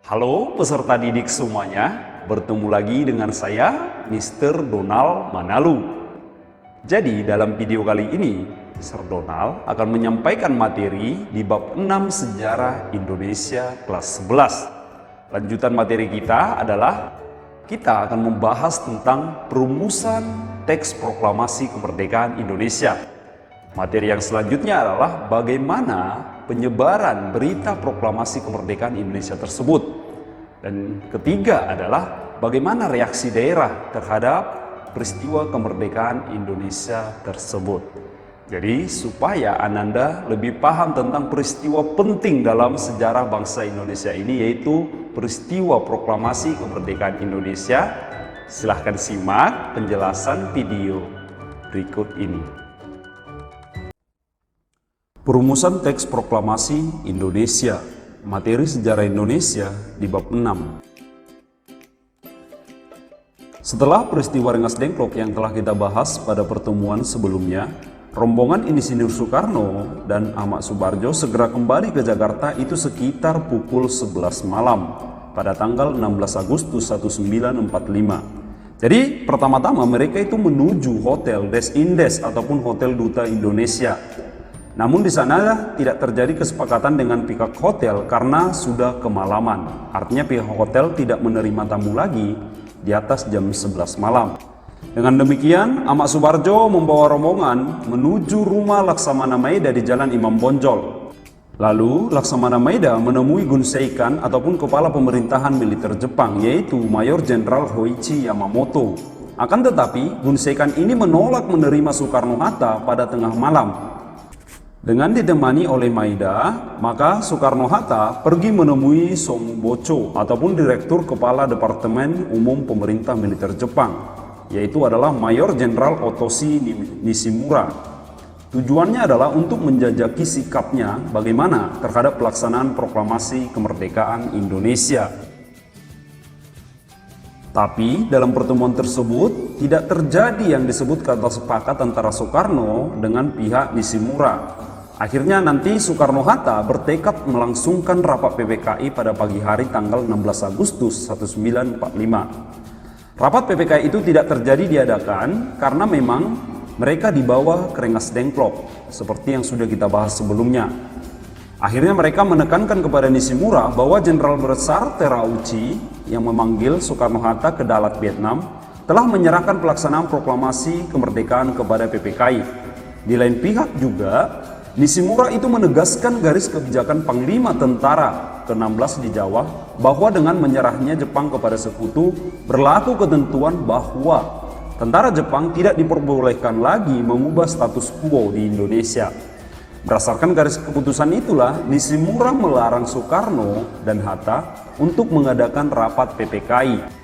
Halo peserta didik semuanya, bertemu lagi dengan saya, Mr. Donald Manalu. Jadi dalam video kali ini, Sir Donald akan menyampaikan materi di bab 6 Sejarah Indonesia kelas 11. Lanjutan materi kita adalah, kita akan membahas tentang perumusan teks proklamasi kemerdekaan Indonesia. Materi yang selanjutnya adalah bagaimana penyebaran berita proklamasi kemerdekaan Indonesia tersebut. Dan ketiga adalah bagaimana reaksi daerah terhadap peristiwa kemerdekaan Indonesia tersebut. Jadi supaya Ananda lebih paham tentang peristiwa penting dalam sejarah bangsa Indonesia ini, yaitu peristiwa proklamasi kemerdekaan Indonesia, silahkan simak penjelasan video berikut ini. Perumusan teks proklamasi Indonesia, materi sejarah Indonesia di bab 6. Setelah peristiwa Rengas Dengklok yang telah kita bahas pada pertemuan sebelumnya, rombongan Insinyur Soekarno dan Ahmad Subarjo segera kembali ke Jakarta itu sekitar pukul 11 malam pada tanggal 16 Agustus 1945. Jadi pertama-tama mereka itu menuju Hotel Des Indes ataupun Hotel Duta Indonesia. Namun di sana tidak terjadi kesepakatan dengan pihak hotel karena sudah kemalaman. Artinya pihak hotel tidak menerima tamu lagi di atas jam 11 malam. Dengan demikian, Ahmad Subarjo membawa rombongan menuju rumah Laksamana Maeda di Jalan Imam Bonjol. Lalu Laksamana Maeda menemui Gun Seikan ataupun kepala pemerintahan militer Jepang, yaitu Mayor Jenderal Hoichi Yamamoto. Akan tetapi Gun Seikan ini menolak menerima Soekarno-Hatta pada tengah malam. Dengan ditemani oleh Maeda, maka Soekarno-Hatta pergi menemui Sombocho ataupun Direktur Kepala Departemen Umum Pemerintah Militer Jepang, yaitu adalah Mayor Jenderal Otoshi Nishimura. Tujuannya adalah untuk menjajaki sikapnya bagaimana terhadap pelaksanaan proklamasi kemerdekaan Indonesia. Tapi dalam pertemuan tersebut tidak terjadi yang disebut kata sepakat antara Soekarno dengan pihak Nishimura. Akhirnya nanti Soekarno-Hatta bertekad melangsungkan rapat PPKI pada pagi hari tanggal 16 Agustus 1945. Rapat PPKI itu tidak terjadi diadakan karena memang mereka dibawa ke Rengas Dengklok seperti yang sudah kita bahas sebelumnya. Akhirnya mereka menekankan kepada Nishimura bahwa Jenderal Besar Terauchi yang memanggil Soekarno-Hatta ke Dalat, Vietnam, telah menyerahkan pelaksanaan proklamasi kemerdekaan kepada PPKI. Di lain pihak juga, Nishimura itu menegaskan garis kebijakan Panglima Tentara ke-16 di Jawa bahwa dengan menyerahnya Jepang kepada sekutu berlaku ketentuan bahwa tentara Jepang tidak diperbolehkan lagi mengubah status quo di Indonesia. Berdasarkan garis keputusan itulah Nishimura melarang Soekarno dan Hatta untuk mengadakan rapat PPKI.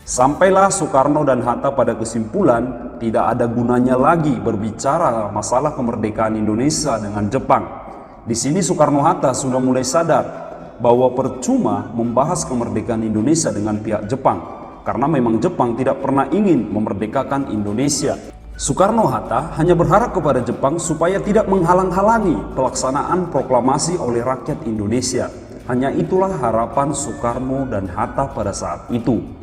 Sampailah Soekarno dan Hatta pada kesimpulan tidak ada gunanya lagi berbicara masalah kemerdekaan Indonesia dengan Jepang. Di sini Soekarno-Hatta sudah mulai sadar bahwa percuma membahas kemerdekaan Indonesia dengan pihak Jepang karena memang Jepang tidak pernah ingin memerdekakan Indonesia. Soekarno-Hatta hanya berharap kepada Jepang supaya tidak menghalang-halangi pelaksanaan proklamasi oleh rakyat Indonesia. Hanya itulah harapan Soekarno dan Hatta pada saat itu.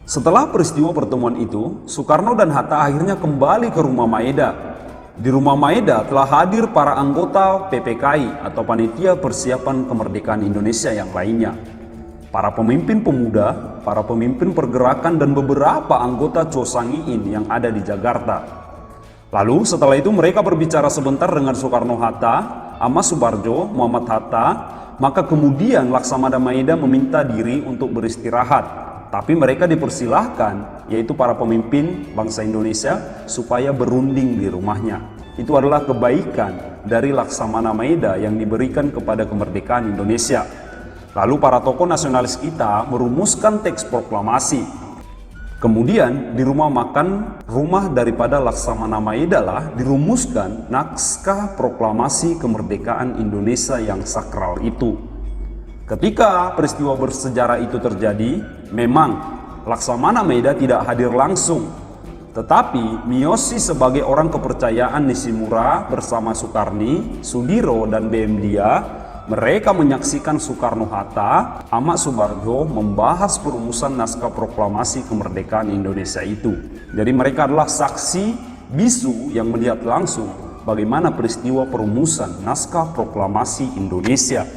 Setelah peristiwa pertemuan itu, Soekarno dan Hatta akhirnya kembali ke rumah Maeda. Di rumah Maeda telah hadir para anggota PPKI atau Panitia Persiapan Kemerdekaan Indonesia yang lainnya. Para pemimpin pemuda, para pemimpin pergerakan dan beberapa anggota Chosangiin yang ada di Jakarta. Lalu setelah itu mereka berbicara sebentar dengan Soekarno-Hatta, Ahmad Subarjo, Muhammad Hatta, maka kemudian Laksamana Maeda meminta diri untuk beristirahat. Tapi mereka dipersilahkan, yaitu para pemimpin bangsa Indonesia, supaya berunding di rumahnya. Itu adalah kebaikan dari Laksamana Maeda yang diberikan kepada kemerdekaan Indonesia. Lalu para tokoh nasionalis kita merumuskan teks proklamasi. Kemudian di rumah makan rumah daripada Laksamana Maeda lah dirumuskan naskah proklamasi kemerdekaan Indonesia yang sakral itu. Ketika peristiwa bersejarah itu terjadi, memang Laksamana Maeda tidak hadir langsung, tetapi Miyoshi sebagai orang kepercayaan Nishimura bersama Sukarni, Sudiro, dan BM Dia mereka menyaksikan Soekarno-Hatta, Ahmad Subarjo membahas perumusan naskah proklamasi kemerdekaan Indonesia itu. Jadi mereka adalah saksi bisu yang melihat langsung bagaimana peristiwa perumusan naskah proklamasi Indonesia.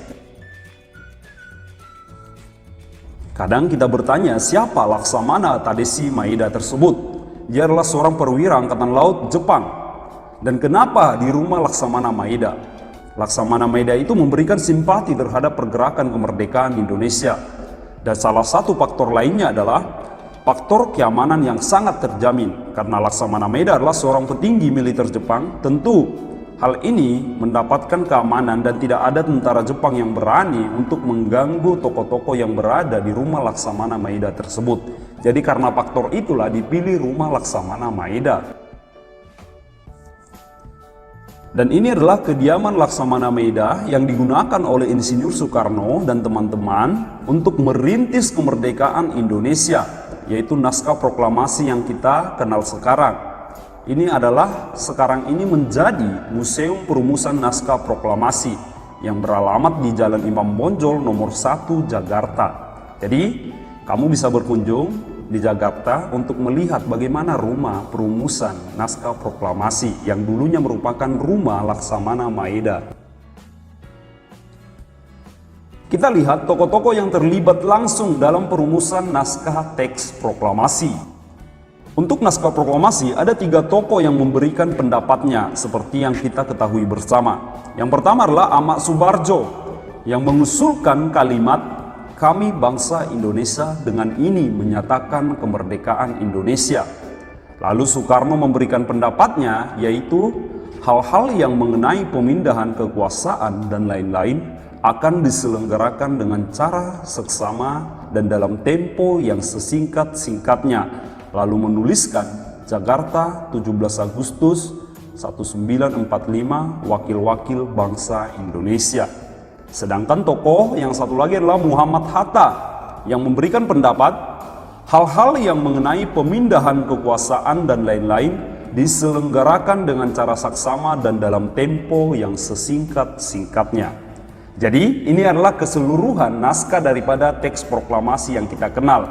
Kadang kita bertanya, siapa Laksamana Tadesse Maeda tersebut? Dia adalah seorang perwira Angkatan Laut Jepang. Dan kenapa di rumah Laksamana Maeda? Laksamana Maeda itu memberikan simpati terhadap pergerakan kemerdekaan Indonesia. Dan salah satu faktor lainnya adalah faktor keamanan yang sangat terjamin. Karena Laksamana Maeda adalah seorang petinggi militer Jepang, tentu hal ini mendapatkan keamanan dan tidak ada tentara Jepang yang berani untuk mengganggu tokoh-tokoh yang berada di rumah Laksamana Maeda tersebut. Jadi karena faktor itulah dipilih rumah Laksamana Maeda. Dan ini adalah kediaman Laksamana Maeda yang digunakan oleh Insinyur Soekarno dan teman-teman untuk merintis kemerdekaan Indonesia, yaitu naskah proklamasi yang kita kenal sekarang. Ini adalah sekarang ini menjadi Museum Perumusan Naskah Proklamasi yang beralamat di Jalan Imam Bonjol nomor 1 Jakarta. Jadi kamu bisa berkunjung di Jakarta untuk melihat bagaimana rumah perumusan naskah proklamasi yang dulunya merupakan rumah Laksamana Maeda. Kita lihat tokoh-tokoh yang terlibat langsung dalam perumusan naskah teks proklamasi. Untuk naskah proklamasi ada 3 tokoh yang memberikan pendapatnya seperti yang kita ketahui bersama. Yang pertama adalah Ahmad Subarjo yang mengusulkan kalimat "Kami bangsa Indonesia dengan ini menyatakan kemerdekaan Indonesia." Lalu Soekarno memberikan pendapatnya, yaitu hal-hal yang mengenai pemindahan kekuasaan dan lain-lain akan diselenggarakan dengan cara seksama dan dalam tempo yang sesingkat-singkatnya. Lalu menuliskan Jakarta 17 Agustus 1945 Wakil-wakil bangsa Indonesia. Sedangkan tokoh yang satu lagi adalah Muhammad Hatta yang memberikan pendapat hal-hal yang mengenai pemindahan kekuasaan dan lain-lain diselenggarakan dengan cara saksama dan dalam tempo yang sesingkat-singkatnya. Jadi ini adalah keseluruhan naskah daripada teks proklamasi yang kita kenal,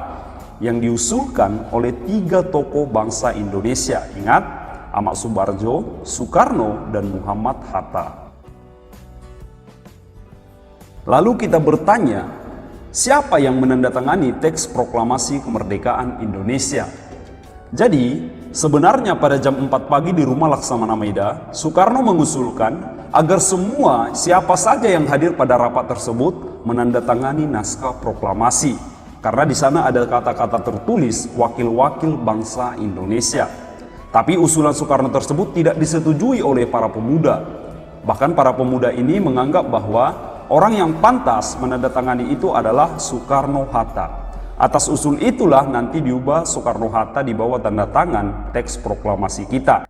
yang diusulkan oleh 3 tokoh bangsa Indonesia. Ingat, Ahmad Subarjo, Soekarno, dan Muhammad Hatta. Lalu kita bertanya, siapa yang menandatangani teks proklamasi kemerdekaan Indonesia? Jadi, sebenarnya pada jam 4 pagi di rumah Laksamana Maeda, Soekarno mengusulkan agar semua siapa saja yang hadir pada rapat tersebut menandatangani naskah proklamasi. Karena di sana ada kata-kata tertulis wakil-wakil bangsa Indonesia. Tapi usulan Soekarno tersebut tidak disetujui oleh para pemuda. Bahkan para pemuda ini menganggap bahwa orang yang pantas menandatangani itu adalah Soekarno-Hatta. Atas usul itulah nanti diubah Soekarno-Hatta di bawah tanda tangan teks proklamasi kita.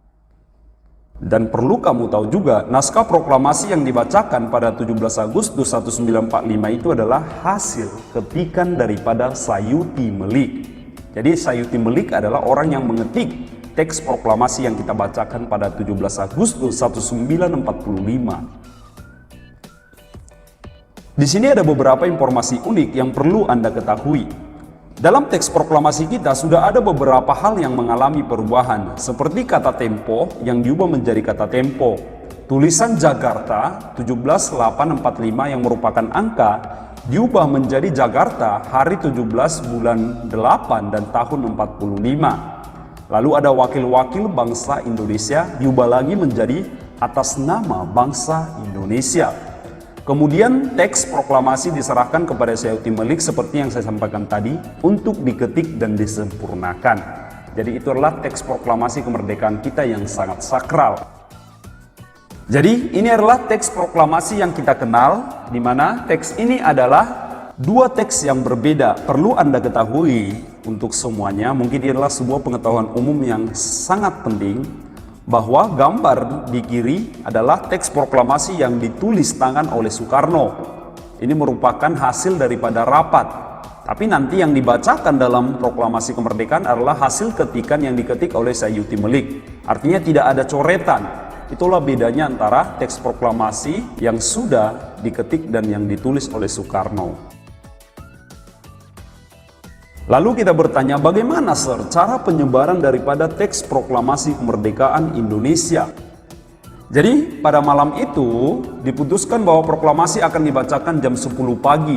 Dan perlu kamu tahu juga, naskah proklamasi yang dibacakan pada 17 Agustus 1945 itu adalah hasil ketikan daripada Sayuti Melik. Jadi Sayuti Melik adalah orang yang mengetik teks proklamasi yang kita bacakan pada 17 Agustus 1945. Di sini ada beberapa informasi unik yang perlu Anda ketahui. Dalam teks proklamasi kita sudah ada beberapa hal yang mengalami perubahan, seperti kata tempo yang diubah menjadi kata tempo. Tulisan Jakarta 17845 yang merupakan angka diubah menjadi Jakarta hari 17 bulan 8 dan tahun 45. Lalu ada wakil-wakil bangsa Indonesia diubah lagi menjadi atas nama bangsa Indonesia. Kemudian teks proklamasi diserahkan kepada Sayuti Melik seperti yang saya sampaikan tadi untuk diketik dan disempurnakan. Jadi itu adalah teks proklamasi kemerdekaan kita yang sangat sakral. Jadi ini adalah teks proklamasi yang kita kenal, di mana teks ini adalah 2 teks yang berbeda. Perlu Anda ketahui untuk semuanya, mungkin ini adalah sebuah pengetahuan umum yang sangat penting, bahwa gambar di kiri adalah teks proklamasi yang ditulis tangan oleh Soekarno. Ini merupakan hasil daripada rapat. Tapi nanti yang dibacakan dalam proklamasi kemerdekaan adalah hasil ketikan yang diketik oleh Sayuti Melik. Artinya tidak ada coretan. Itulah bedanya antara teks proklamasi yang sudah diketik dan yang ditulis oleh Soekarno. Lalu kita bertanya, bagaimana Sir cara penyebaran daripada teks proklamasi kemerdekaan Indonesia? Jadi pada malam itu diputuskan bahwa proklamasi akan dibacakan jam 10 pagi.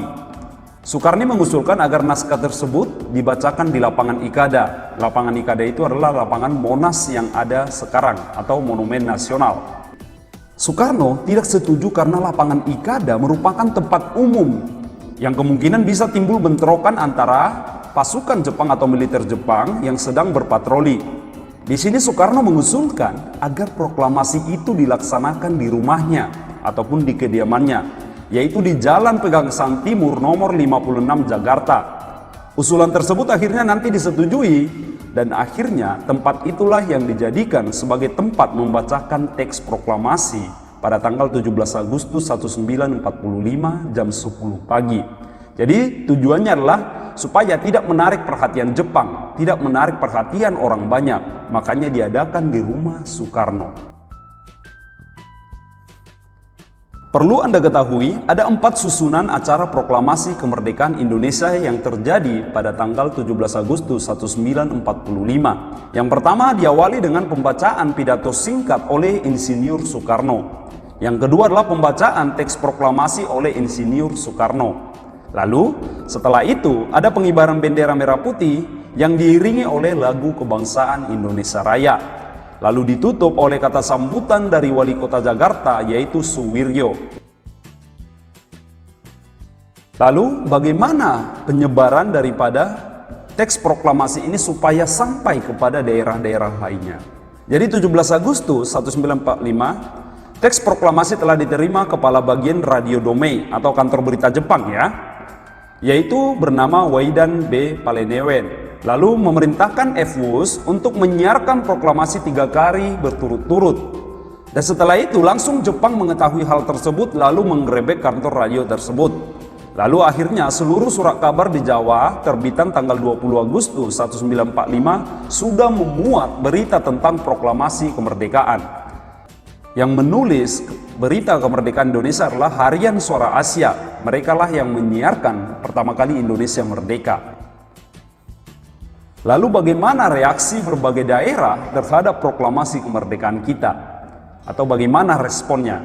Soekarno mengusulkan agar naskah tersebut dibacakan di lapangan Ikada. Lapangan Ikada itu adalah lapangan Monas yang ada sekarang atau Monumen Nasional. Soekarno tidak setuju karena lapangan Ikada merupakan tempat umum yang kemungkinan bisa timbul bentrokan antara pasukan Jepang atau militer Jepang yang sedang berpatroli. Di sini Soekarno mengusulkan agar proklamasi itu dilaksanakan di rumahnya ataupun di kediamannya, yaitu di Jalan Pegangsaan Timur nomor 56 Jakarta. Usulan tersebut akhirnya nanti disetujui dan akhirnya tempat itulah yang dijadikan sebagai tempat membacakan teks proklamasi pada tanggal 17 Agustus 1945 jam 10 pagi. Jadi tujuannya adalah supaya tidak menarik perhatian Jepang, tidak menarik perhatian orang banyak, makanya diadakan di rumah Soekarno. Perlu Anda ketahui, ada 4 susunan acara proklamasi kemerdekaan Indonesia yang terjadi pada tanggal 17 Agustus 1945. Yang pertama diawali dengan pembacaan pidato singkat oleh Insinyur Soekarno. Yang kedua adalah pembacaan teks proklamasi oleh Insinyur Soekarno. Lalu setelah itu ada pengibaran bendera merah putih yang diiringi oleh lagu kebangsaan Indonesia Raya. Lalu ditutup oleh kata sambutan dari Wali Kota Jakarta yaitu Suwiryo. Lalu bagaimana penyebaran daripada teks proklamasi ini supaya sampai kepada daerah-daerah lainnya? Jadi 17 Agustus 1945 teks proklamasi telah diterima Kepala Bagian Radio Domei atau kantor berita Jepang yaitu bernama Waidan B. Palenewen. Lalu memerintahkan F.W.U.S. untuk menyiarkan proklamasi 3 kali berturut-turut. Dan setelah itu langsung Jepang mengetahui hal tersebut lalu menggerebek kantor radio tersebut. Lalu akhirnya seluruh surat kabar di Jawa terbitan tanggal 20 Agustus 1945 sudah memuat berita tentang proklamasi kemerdekaan. Yang menulis berita kemerdekaan Indonesia adalah Harian Suara Asia. Mereka lah yang menyiarkan pertama kali Indonesia merdeka. Lalu bagaimana reaksi berbagai daerah terhadap proklamasi kemerdekaan kita? Atau bagaimana responnya?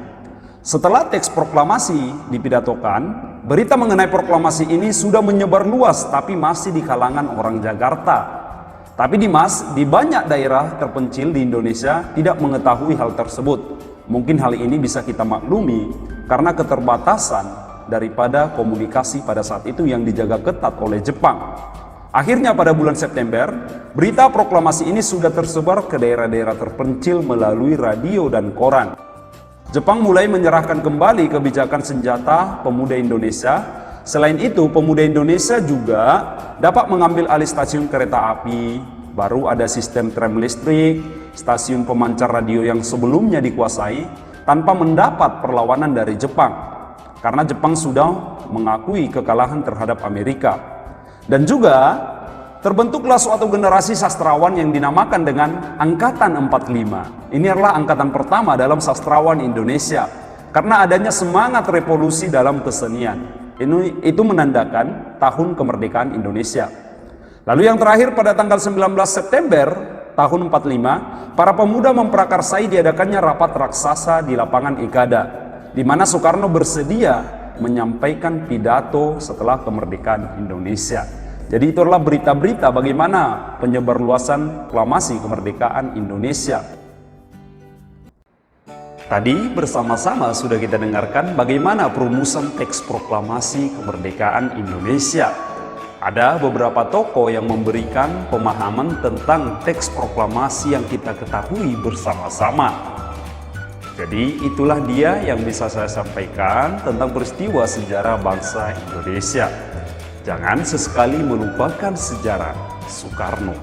Setelah teks proklamasi dipidatokan, berita mengenai proklamasi ini sudah menyebar luas tapi masih di kalangan orang Jakarta. Tapi di banyak daerah terpencil di Indonesia tidak mengetahui hal tersebut. Mungkin hal ini bisa kita maklumi karena keterbatasan daripada komunikasi pada saat itu yang dijaga ketat oleh Jepang. Akhirnya pada bulan September, berita proklamasi ini sudah tersebar ke daerah-daerah terpencil melalui radio dan koran. Jepang mulai menyerahkan kembali kebijakan senjata pemuda Indonesia. Selain itu, pemuda Indonesia juga dapat mengambil alih stasiun kereta api, baru ada sistem tram listrik, stasiun pemancar radio yang sebelumnya dikuasai tanpa mendapat perlawanan dari Jepang. Karena Jepang sudah mengakui kekalahan terhadap Amerika. Dan juga terbentuklah suatu generasi sastrawan yang dinamakan dengan Angkatan 45. Ini adalah angkatan pertama dalam sastrawan Indonesia karena adanya semangat revolusi dalam kesenian. Itu menandakan tahun kemerdekaan Indonesia. Lalu yang terakhir pada tanggal 19 September tahun 45, para pemuda memprakarsai diadakannya rapat raksasa di lapangan Ikada, di mana Soekarno bersedia menyampaikan pidato setelah kemerdekaan Indonesia. Jadi itu adalah berita-berita bagaimana penyebarluasan proklamasi kemerdekaan Indonesia. Tadi bersama-sama sudah kita dengarkan bagaimana perumusan teks proklamasi kemerdekaan Indonesia. Ada beberapa tokoh yang memberikan pemahaman tentang teks proklamasi yang kita ketahui bersama-sama. Jadi itulah dia yang bisa saya sampaikan tentang peristiwa sejarah bangsa Indonesia. Jangan sesekali melupakan sejarah Soekarno.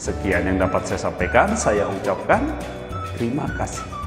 Sekian yang dapat saya sampaikan, saya ucapkan terima kasih.